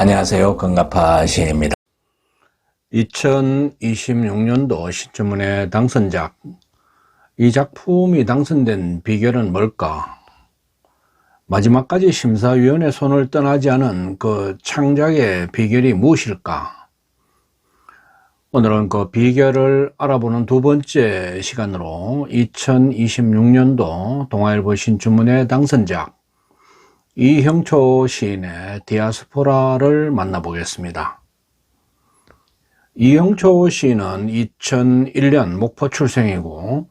안녕하세요. 건가파 시인입니다. 2026년도 신춘문예 당선작, 이 작품이 당선된 비결은 뭘까? 마지막까지 심사위원의 손을 떠나지 않은 그 창작의 비결이 무엇일까? 오늘은 그 비결을 알아보는 두 번째 시간으로 2026년도 동아일보 신춘문예 당선작 이형초 시인의 디아스포라를 만나보겠습니다. 이형초 시인은 2001년 목포 출생이고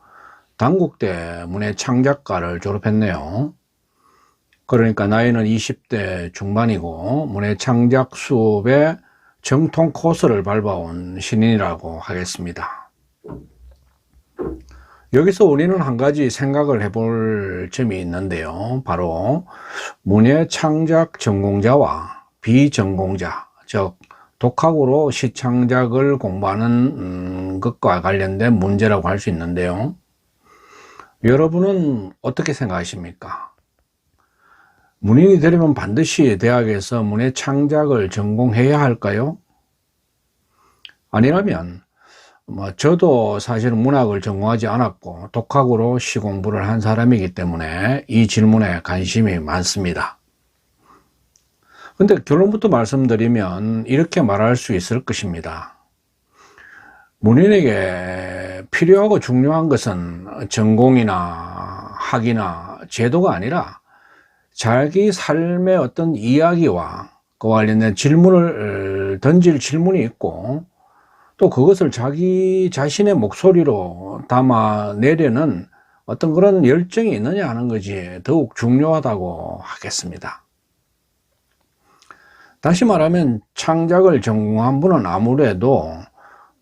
단국대 문예창작과를 졸업했네요. 그러니까 나이는 20대 중반이고 문예창작 수업에 정통 코스를 밟아온 신인이라고 하겠습니다. 여기서 우리는 한 가지 생각을 해볼 점이 있는데요. 바로 문예창작 전공자와 비전공자, 즉 독학으로 시창작을 공부하는 것과 관련된 문제라고 할 수 있는데요. 여러분은 어떻게 생각하십니까? 문인이 되려면 반드시 대학에서 문예창작을 전공해야 할까요? 아니라면 저도 사실은 문학을 전공하지 않았고 독학으로 시공부를 한 사람이기 때문에 이 질문에 관심이 많습니다. 근데 결론부터 말씀드리면 이렇게 말할 수 있을 것입니다. 문인에게 필요하고 중요한 것은 전공이나 학위나 제도가 아니라 자기 삶의 어떤 이야기와 그와 관련된 질문을 던질 질문이 있고 또 그것을 자기 자신의 목소리로 담아내려는 어떤 그런 열정이 있느냐 하는 것이 더욱 중요하다고 하겠습니다. 다시 말하면 창작을 전공한 분은 아무래도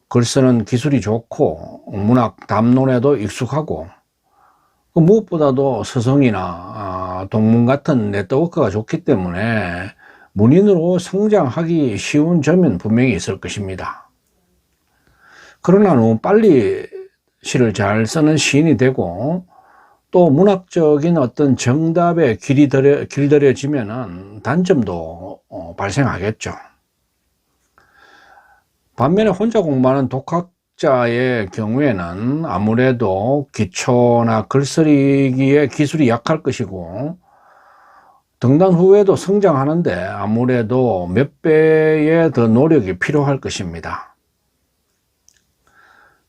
글 쓰는 기술이 좋고 문학 담론에도 익숙하고 무엇보다도 서성이나 동문 같은 네트워크가 좋기 때문에 문인으로 성장하기 쉬운 점은 분명히 있을 것입니다. 그러나 너무 빨리 시를 잘 쓰는 시인이 되고 또 문학적인 어떤 정답에 길들여지면 단점도 발생하겠죠. 반면에 혼자 공부하는 독학자의 경우에는 아무래도 기초나 글쓰기의 기술이 약할 것이고 등단 후에도 성장하는데 아무래도 몇 배의 더 노력이 필요할 것입니다.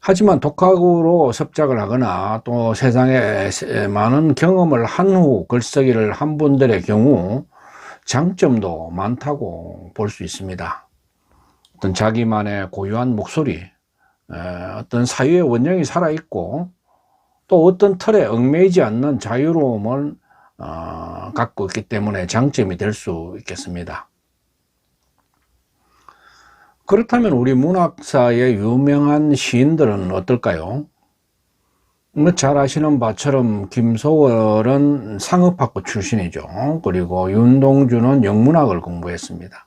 하지만 독학으로 습작을 하거나 또 세상에 많은 경험을 한 후 글쓰기를 한 분들의 경우 장점도 많다고 볼 수 있습니다. 어떤 자기만의 고유한 목소리, 어떤 사유의 원형이 살아있고 또 어떤 틀에 얽매이지 않는 자유로움을 갖고 있기 때문에 장점이 될 수 있겠습니다. 그렇다면 우리 문학사의 유명한 시인들은 어떨까요? 잘 아시는 바처럼 김소월은 상업학부 출신이죠. 그리고 윤동주는 영문학을 공부했습니다.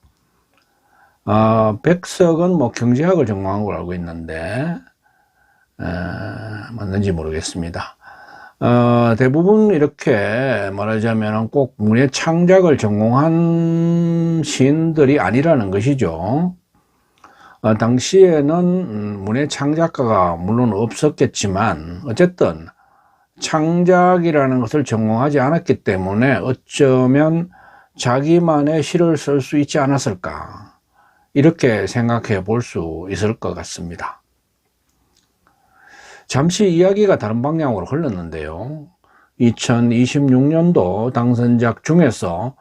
백석은 경제학을 전공한 걸 알고 있는데 맞는지 모르겠습니다. 대부분 이렇게 말하자면 꼭 문예창작을 전공한 시인들이 아니라는 것이죠. 당시에는 문예창작가가 물론 없었겠지만 어쨌든 창작이라는 것을 전공하지 않았기 때문에 어쩌면 자기만의 시를 쓸 수 있지 않았을까 이렇게 생각해 볼 수 있을 것 같습니다. 잠시 이야기가 다른 방향으로 흘렀는데요. 2026년도 당선작 중에서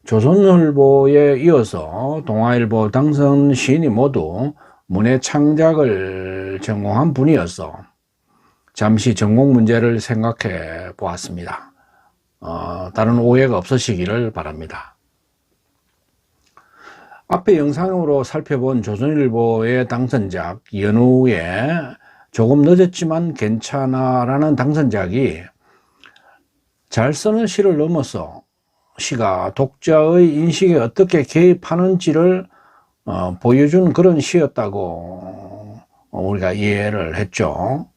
조선일보에 이어서 동아일보 당선 시인이 모두 문예창작을 전공한 분이어서 잠시 전공 문제를 생각해 보았습니다. 다른 오해가 없으시기를 바랍니다. 앞에 영상으로 살펴본 조선일보의 당선작 연우의 조금 늦었지만 괜찮아 라는 당선작이 잘 쓰는 시를 넘어서 시가 독자의 인식에 어떻게 개입하는지를 보여준 그런 시였다고 우리가 이해를 했죠.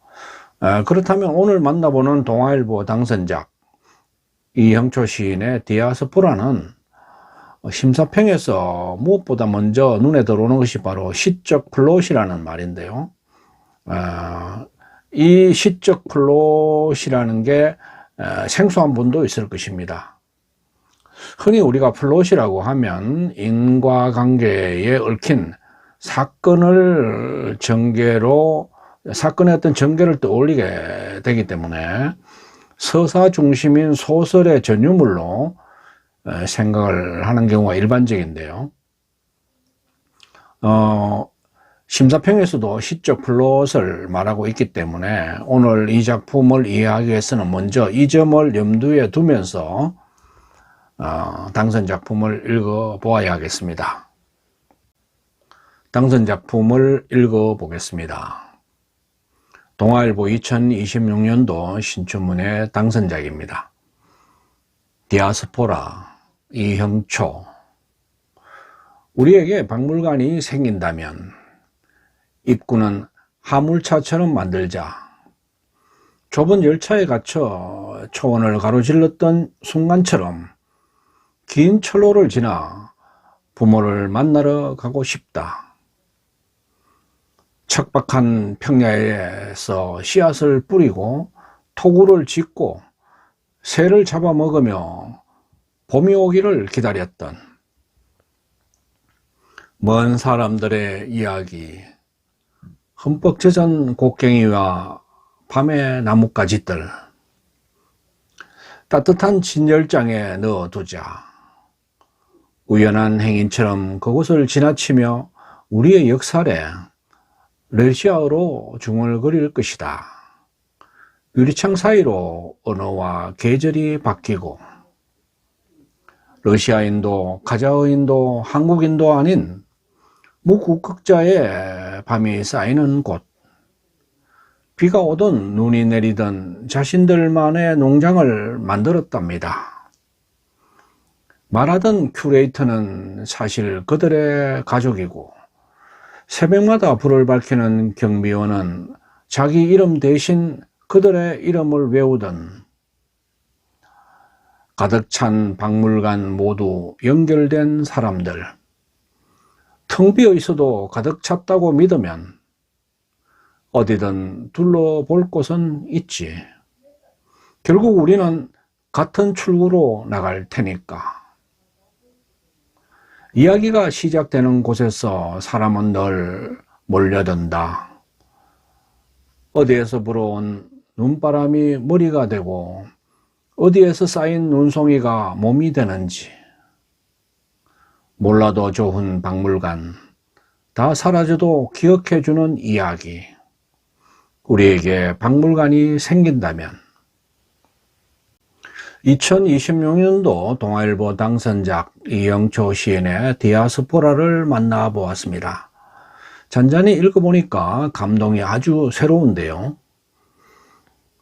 그렇다면 오늘 만나보는 동아일보 당선작 이형초 시인의 디아스포라는 심사평에서 무엇보다 먼저 눈에 들어오는 것이 바로 시적 플롯이라는 말인데요. 이 시적 플롯이라는 게 생소한 분도 있을 것입니다. 흔히 우리가 플롯이라고 하면 인과관계에 얽힌 사건의 어떤 전개를 떠올리게 되기 때문에 서사 중심인 소설의 전유물로 생각을 하는 경우가 일반적인데요. 심사평에서도 시적 플롯을 말하고 있기 때문에 오늘 이 작품을 이해하기 위해서는 먼저 이 점을 염두에 두면서 당선 작품을 읽어보아야 하겠습니다. 당선 작품을 읽어보겠습니다. 동아일보 2026년도 신춘문예 당선작입니다. 디아스포라 이형초. 우리에게 박물관이 생긴다면 입구는 화물차처럼 만들자. 좁은 열차에 갇혀 초원을 가로질렀던 순간처럼 긴 철로를 지나 부모를 만나러 가고 싶다. 척박한 평야에서 씨앗을 뿌리고 토구를 짓고 새를 잡아먹으며 봄이 오기를 기다렸던 먼 사람들의 이야기, 흠뻑 젖은 곡괭이와 밤의 나뭇가지들, 따뜻한 진열장에 넣어두자. 우연한 행인처럼 그곳을 지나치며 우리의 역사에 러시아어로 중얼거릴 것이다. 유리창 사이로 언어와 계절이 바뀌고 러시아인도 카자흐인도 한국인도 아닌 무국극자의 밤이 쌓이는 곳, 비가 오든 눈이 내리든 자신들만의 농장을 만들었답니다. 말하던 큐레이터는 사실 그들의 가족이고 새벽마다 불을 밝히는 경비원은 자기 이름 대신 그들의 이름을 외우던 가득 찬 박물관 모두 연결된 사람들, 텅 비어 있어도 가득 찼다고 믿으면 어디든 둘러볼 곳은 있지. 결국 우리는 같은 출구로 나갈 테니까. 이야기가 시작되는 곳에서 사람은 늘 몰려든다. 어디에서 불어온 눈바람이 머리가 되고 어디에서 쌓인 눈송이가 몸이 되는지. 몰라도 좋은 박물관, 다 사라져도 기억해주는 이야기. 우리에게 박물관이 생긴다면. 2026년도 동아일보 당선작 이영초 시인의 디아스포라를 만나보았습니다. 잔잔히 읽어보니까 감동이 아주 새로운데요.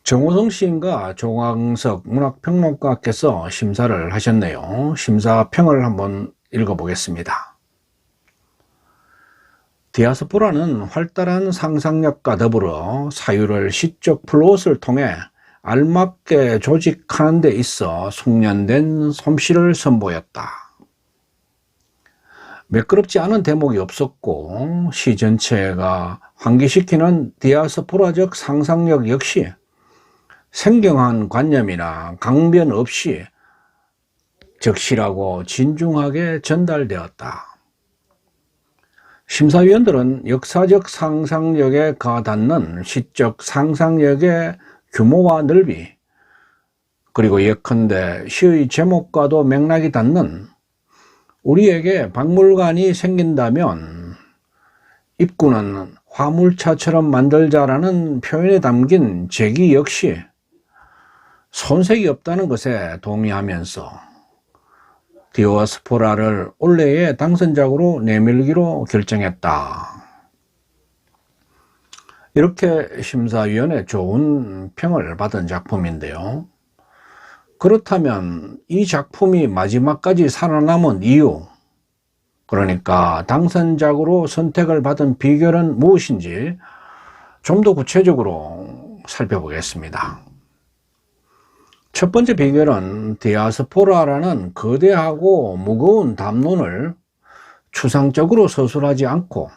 정호성 시인과 조광석 문학평론가께서 심사를 하셨네요. 심사평을 한번 읽어보겠습니다. 디아스포라는 활달한 상상력과 더불어 사유를 시적 플롯을 통해 알맞게 조직하는 데 있어 숙련된 솜씨를 선보였다. 매끄럽지 않은 대목이 없었고 시 전체가 환기시키는 디아스포라적 상상력 역시 생경한 관념이나 강변 없이 적실하고 진중하게 전달되었다. 심사위원들은 역사적 상상력에 가닿는 시적 상상력의 규모와 넓이, 그리고 예컨대 시의 제목과도 맥락이 닿는 우리에게 박물관이 생긴다면 입구는 화물차처럼 만들자라는 표현에 담긴 제기 역시 손색이 없다는 것에 동의하면서 디아스포라를 올해의 당선작으로 내밀기로 결정했다. 이렇게 심사위원회 좋은 평을 받은 작품인데요. 그렇다면 이 작품이 마지막까지 살아남은 이유, 그러니까 당선작으로 선택을 받은 비결은 무엇인지 좀 더 구체적으로 살펴보겠습니다. 첫 번째 비결은 디아스포라라는 거대하고 무거운 담론을 추상적으로 서술하지 않고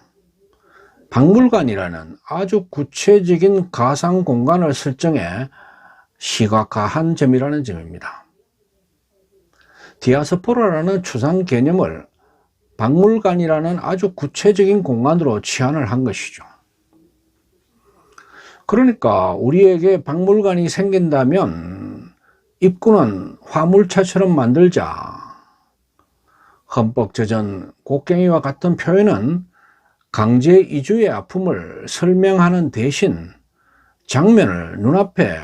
박물관이라는 아주 구체적인 가상 공간을 설정해 시각화한 점이라는 점입니다. 디아스포라라는 추상 개념을 박물관이라는 아주 구체적인 공간으로 치환을 한 것이죠. 그러니까 우리에게 박물관이 생긴다면 입구는 화물차처럼 만들자. 흠뻑 젖은 곡괭이와 같은 표현은 강제 이주의 아픔을 설명하는 대신 장면을 눈앞에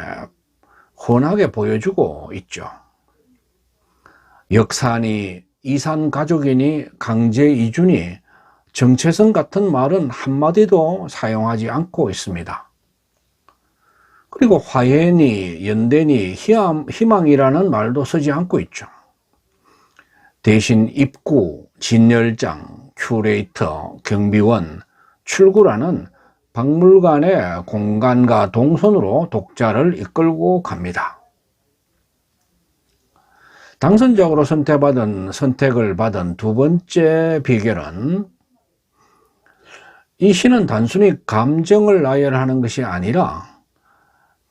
훤하게 보여주고 있죠. 역사니, 이산 가족이니, 강제 이주니, 정체성 같은 말은 한마디도 사용하지 않고 있습니다. 그리고 화해니, 연대니, 희망이라는 말도 쓰지 않고 있죠. 대신 입구, 진열장, 큐레이터, 경비원, 출구라는 박물관의 공간과 동선으로 독자를 이끌고 갑니다. 당선작으로 선택을 받은 두 번째 비결은 이 시는 단순히 감정을 나열하는 것이 아니라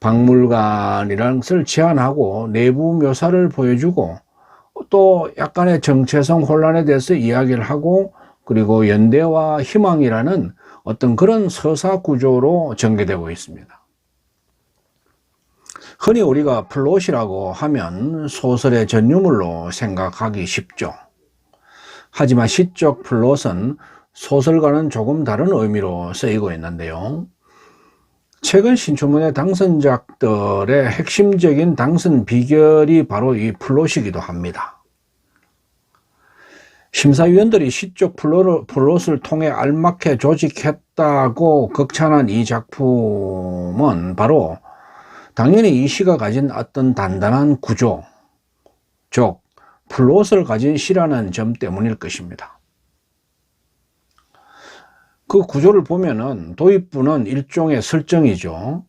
박물관이라는 것을 제안하고 내부 묘사를 보여주고 또 약간의 정체성 혼란에 대해서 이야기를 하고 그리고 연대와 희망이라는 어떤 그런 서사 구조로 전개되고 있습니다. 흔히 우리가 플롯이라고 하면 소설의 전유물로 생각하기 쉽죠. 하지만 시적 플롯은 소설과는 조금 다른 의미로 쓰이고 있는데요. 최근 신춘문예 당선작들의 핵심적인 당선 비결이 바로 이 플롯이기도 합니다. 심사위원들이 시적 플롯을 통해 알맞게 조직했다고 극찬한 이 작품은 바로 당연히 이 시가 가진 어떤 단단한 구조, 즉 플롯을 가진 시라는 점 때문일 것입니다. 그 구조를 보면은 도입부는 일종의 설정이죠.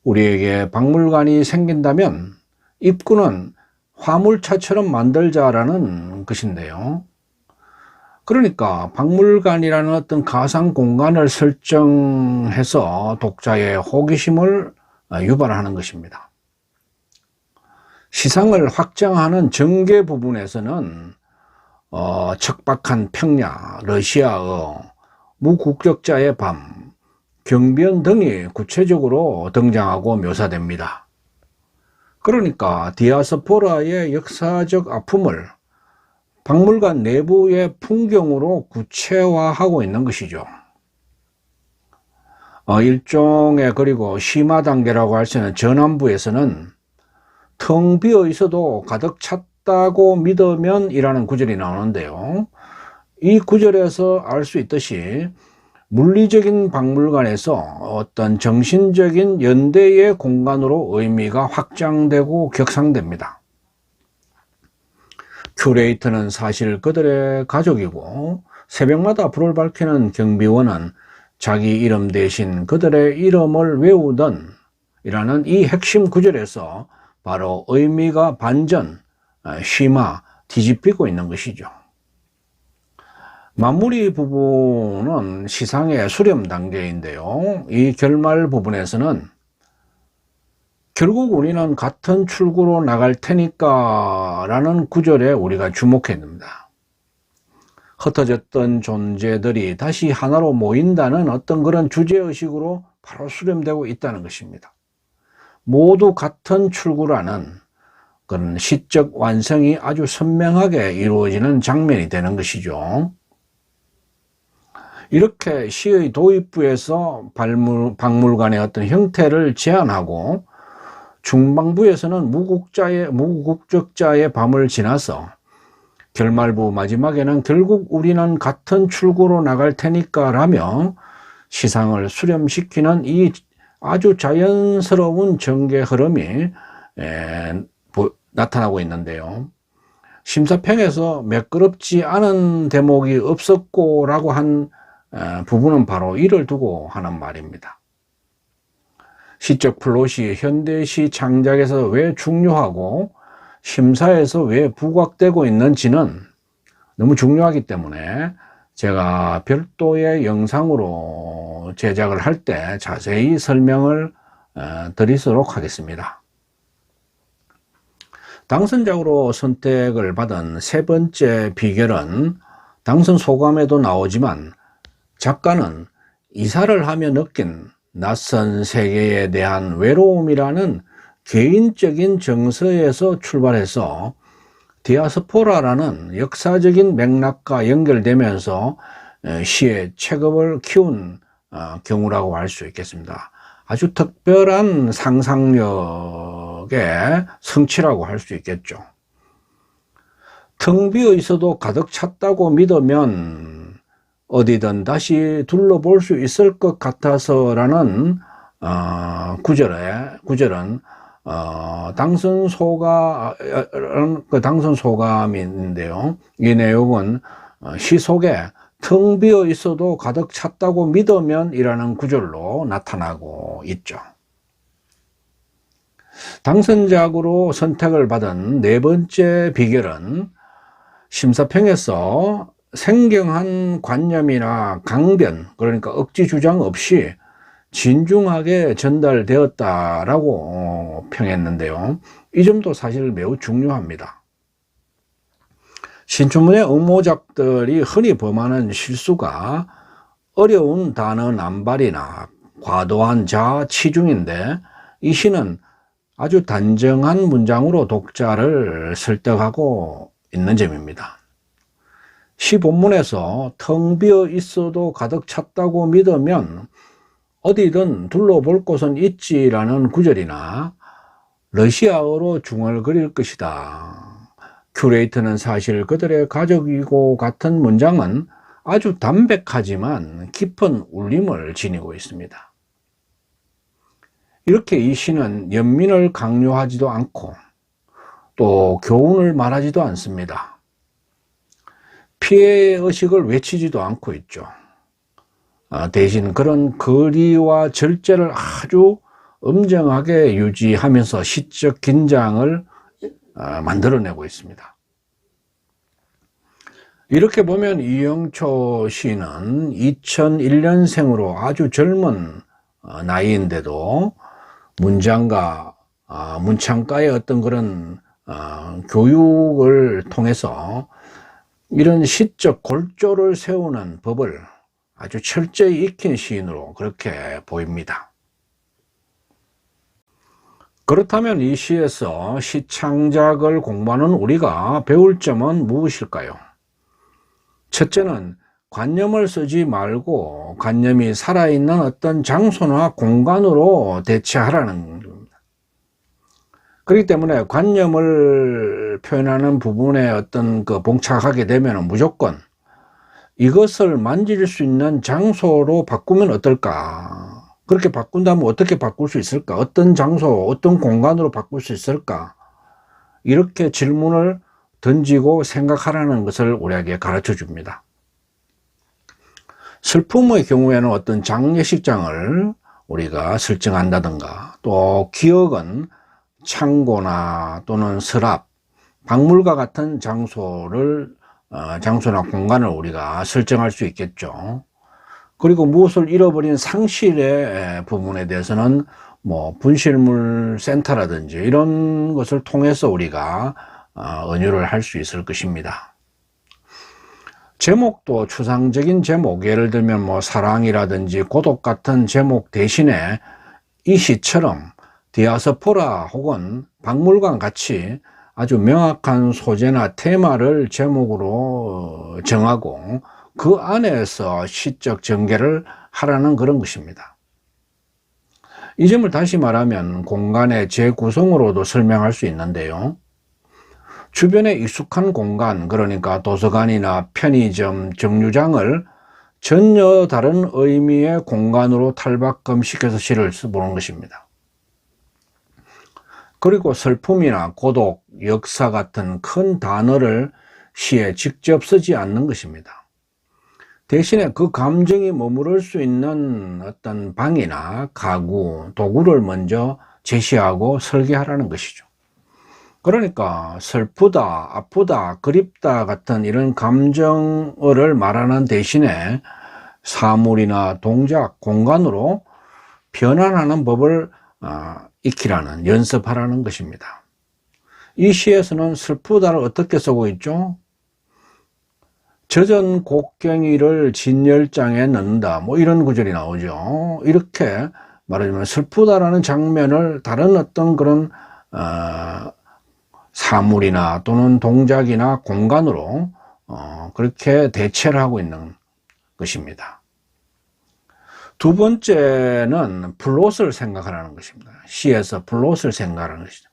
우리에게 박물관이 생긴다면 입구는 화물차처럼 만들자라는 것인데요. 그러니까 박물관이라는 어떤 가상 공간을 설정해서 독자의 호기심을 유발하는 것입니다. 시상을 확장하는 전개 부분에서는 척박한 평야, 러시아어, 무국적자의 밤, 경비원 등이 구체적으로 등장하고 묘사됩니다. 그러니까 디아스포라의 역사적 아픔을 박물관 내부의 풍경으로 구체화하고 있는 것이죠. 일종의 그리고 심화 단계라고 할 수 있는 전환부에서는 텅 비어 있어도 가득 찼다고 믿으면 이라는 구절이 나오는데요. 이 구절에서 알 수 있듯이 물리적인 박물관에서 어떤 정신적인 연대의 공간으로 의미가 확장되고 격상됩니다. 큐레이터는 사실 그들의 가족이고 새벽마다 불을 밝히는 경비원은 자기 이름 대신 그들의 이름을 외우던 이라는 이 핵심 구절에서 바로 의미가 반전, 심화, 뒤집히고 있는 것이죠. 마무리 부분은 시상의 수렴 단계인데요. 이 결말 부분에서는 결국 우리는 같은 출구로 나갈 테니까 라는 구절에 우리가 주목해야 됩니다. 흩어졌던 존재들이 다시 하나로 모인다는 어떤 그런 주제의식으로 바로 수렴되고 있다는 것입니다. 모두 같은 출구라는 그런 시적 완성이 아주 선명하게 이루어지는 장면이 되는 것이죠. 이렇게 시의 도입부에서 박물관의 어떤 형태를 제안하고 중반부에서는 무국적자의 밤을 지나서 결말부 마지막에는 결국 우리는 같은 출구로 나갈 테니까 라며 시상을 수렴시키는 이 아주 자연스러운 전개 흐름이 나타나고 있는데요. 심사평에서 매끄럽지 않은 대목이 없었고 라고 한 부분은 바로 이를 두고 하는 말입니다. 시적 플롯이 현대시 창작에서 왜 중요하고 심사에서 왜 부각되고 있는지는 너무 중요하기 때문에 제가 별도의 영상으로 제작을 할 때 자세히 설명을 드리도록 하겠습니다. 당선작으로 선택을 받은 세 번째 비결은 당선 소감에도 나오지만 작가는 이사를 하며 느낀 낯선 세계에 대한 외로움이라는 개인적인 정서에서 출발해서 디아스포라라는 역사적인 맥락과 연결되면서 시의 체급을 키운 경우라고 할 수 있겠습니다. 아주 특별한 상상력의 성취라고 할 수 있겠죠. 텅 비어 있어도 가득 찼다고 믿으면 어디든 다시 둘러볼 수 있을 것 같아서라는 구절은 당선 소감인데요. 이 내용은 시 속에 텅 비어 있어도 가득 찼다고 믿으면 이라는 구절로 나타나고 있죠. 당선작으로 선택을 받은 네 번째 비결은 심사평에서 생경한 관념이나 강변, 그러니까 억지 주장 없이 진중하게 전달되었다라고 평했는데요. 이 점도 사실 매우 중요합니다. 신춘문예 응모작들이 흔히 범하는 실수가 어려운 단어 남발이나 과도한 자아 치중인데, 이 시는 아주 단정한 문장으로 독자를 설득하고 있는 점입니다. 시 본문에서 텅 비어 있어도 가득 찼다고 믿으면 어디든 둘러볼 곳은 있지라는 구절이나 러시아어로 중얼거릴 것이다, 큐레이터는 사실 그들의 가족이고 같은 문장은 아주 담백하지만 깊은 울림을 지니고 있습니다. 이렇게 이 시는 연민을 강요하지도 않고 또 교훈을 말하지도 않습니다. 피해 의식을 외치지도 않고 있죠. 대신 그런 거리와 절제를 아주 엄정하게 유지하면서 시적 긴장을 만들어내고 있습니다. 이렇게 보면 이영초 시인은 2001년생으로 아주 젊은 나이인데도 문장과 문창가의 어떤 그런 교육을 통해서 이런 시적 골조를 세우는 법을 아주 철저히 익힌 시인으로 그렇게 보입니다. 그렇다면 이 시에서 시창작을 공부하는 우리가 배울 점은 무엇일까요? 첫째는 관념을 쓰지 말고 관념이 살아있는 어떤 장소나 공간으로 대체하라는 겁니다. 그렇기 때문에 관념을 표현하는 부분에 어떤 봉착하게 되면 무조건 이것을 만질 수 있는 장소로 바꾸면 어떨까? 그렇게 바꾼다면 어떻게 바꿀 수 있을까? 어떤 장소, 어떤 공간으로 바꿀 수 있을까? 이렇게 질문을 던지고 생각하라는 것을 우리에게 가르쳐 줍니다. 슬픔의 경우에는 어떤 장례식장을 우리가 설정한다든가, 또 기억은 창고나 또는 서랍, 박물관 같은 장소나 공간을 우리가 설정할 수 있겠죠. 그리고 무엇을 잃어버린 상실의 부분에 대해서는 분실물 센터라든지 이런 것을 통해서 우리가 은유를 할 수 있을 것입니다. 제목도 추상적인 제목, 예를 들면 사랑이라든지 고독 같은 제목 대신에 이 시처럼 디아스포라 혹은 박물관 같이 아주 명확한 소재나 테마를 제목으로 정하고 그 안에서 시적 전개를 하라는 그런 것입니다. 이 점을 다시 말하면 공간의 재구성으로도 설명할 수 있는데요. 주변에 익숙한 공간, 그러니까 도서관이나 편의점, 정류장을 전혀 다른 의미의 공간으로 탈바꿈시켜서 시를 써보는 것입니다. 그리고 슬픔이나 고독, 역사 같은 큰 단어를 시에 직접 쓰지 않는 것입니다. 대신에 그 감정이 머무를 수 있는 어떤 방이나 가구, 도구를 먼저 제시하고 설계하라는 것이죠. 그러니까 슬프다, 아프다, 그립다 같은 이런 감정어를 말하는 대신에 사물이나 동작, 공간으로 변환하는 법을 익히라는, 연습하라는 것입니다. 이 시에서는 슬프다를 어떻게 쓰고 있죠? 젖은 곡괭이를 진열장에 넣는다, 뭐 이런 구절이 나오죠. 이렇게 말하자면 슬프다라는 장면을 다른 어떤 그런 사물이나 또는 동작이나 공간으로 그렇게 대체를 하고 있는 것입니다. 두 번째는 플롯을 생각하라는 것입니다. 시에서 플롯을 생각하는 것이죠.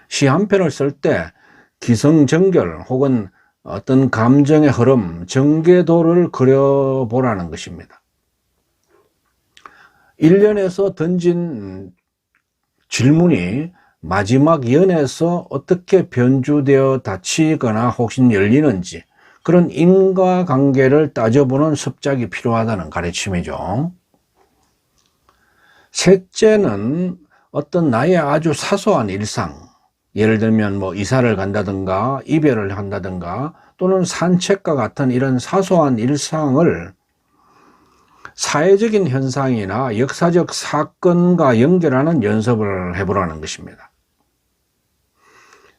시 한 편을 쓸 때 기승전결 혹은 어떤 감정의 흐름, 전개도를 그려보라는 것입니다. 일련에서 던진 질문이 마지막 연에서 어떻게 변주되어 닫히거나 혹시 열리는지, 그런 인과관계를 따져보는 습작이 필요하다는 가르침이죠. 셋째는 어떤 나의 아주 사소한 일상, 예를 들면 뭐 이사를 간다든가 이별을 한다든가 또는 산책과 같은 이런 사소한 일상을 사회적인 현상이나 역사적 사건과 연결하는 연습을 해보라는 것입니다.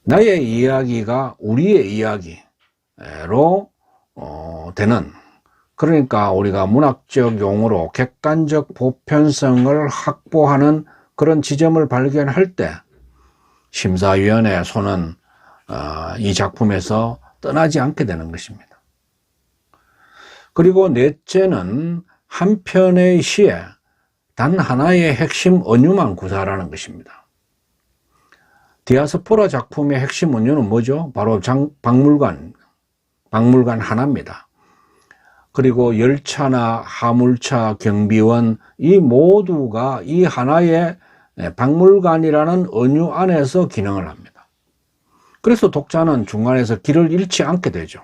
나의 이야기가 우리의 이야기로 되는, 그러니까 우리가 문학적 용어로 객관적 보편성을 확보하는 그런 지점을 발견할 때 심사위원의 손은 이 작품에서 떠나지 않게 되는 것입니다. 그리고 넷째는 한 편의 시에 단 하나의 핵심 은유만 구사하라는 것입니다. 디아스포라 작품의 핵심 은유는 뭐죠? 바로 박물관 하나입니다. 그리고 열차나 화물차, 경비원, 이 모두가 이 하나의 박물관이라는 은유 안에서 기능을 합니다. 그래서 독자는 중간에서 길을 잃지 않게 되죠.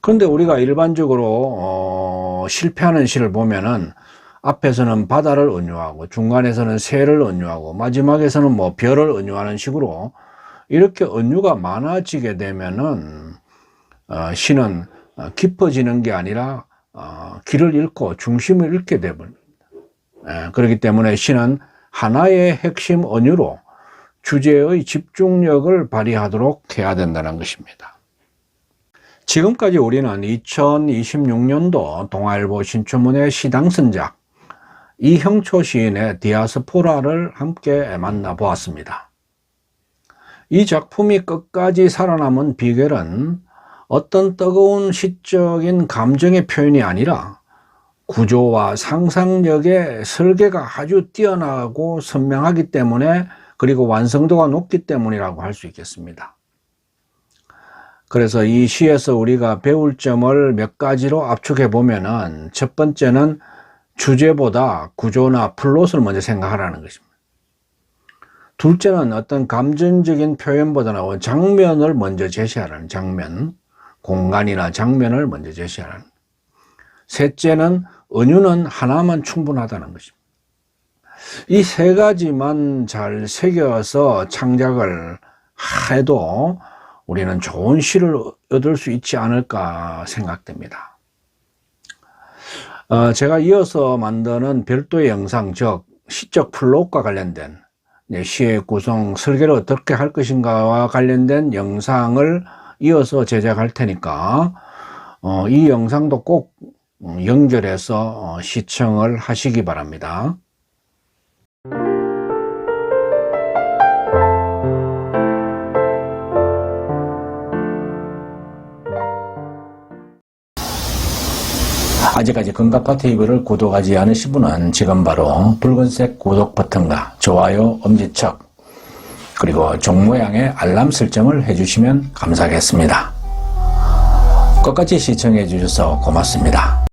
그런데 우리가 일반적으로 실패하는 시를 보면은 앞에서는 바다를 은유하고 중간에서는 새를 은유하고 마지막에서는 뭐 별을 은유하는 식으로 이렇게 은유가 많아지게 되면은 시는 깊어지는 게 아니라 길을 잃고 중심을 잃게 되버립니다. 그렇기 때문에 시는 하나의 핵심 은유로 주제의 집중력을 발휘하도록 해야 된다는 것입니다. 지금까지 우리는 2026년도 동아일보 신춘문예 시당선작 이형초 시인의 디아스포라를 함께 만나보았습니다. 이 작품이 끝까지 살아남은 비결은 어떤 뜨거운 시적인 감정의 표현이 아니라 구조와 상상력의 설계가 아주 뛰어나고 선명하기 때문에, 그리고 완성도가 높기 때문이라고 할 수 있겠습니다. 그래서 이 시에서 우리가 배울 점을 몇 가지로 압축해 보면은, 첫 번째는 주제보다 구조나 플롯을 먼저 생각하라는 것입니다. 둘째는 어떤 감정적인 표현보다는 장면을 먼저 제시하라는, 장면, 공간이나 장면을 먼저 제시하라는. 셋째는 은유는 하나만 충분하다는 것입니다. 이 세 가지만 잘 새겨서 창작을 해도 우리는 좋은 시를 얻을 수 있지 않을까 생각됩니다. 제가 이어서 만드는 별도의 영상, 즉 시적 플롯과 관련된 시의 구성, 설계를 어떻게 할 것인가와 관련된 영상을 이어서 제작할 테니까 이 영상도 꼭 연결해서 시청을 하시기 바랍니다. 아직까지 금각파TV를 구독하지 않으신 분은 지금 바로 붉은색 구독 버튼과 좋아요, 엄지척, 그리고 종 모양의 알람 설정을 해주시면 감사하겠습니다. 끝까지 시청해 주셔서 고맙습니다.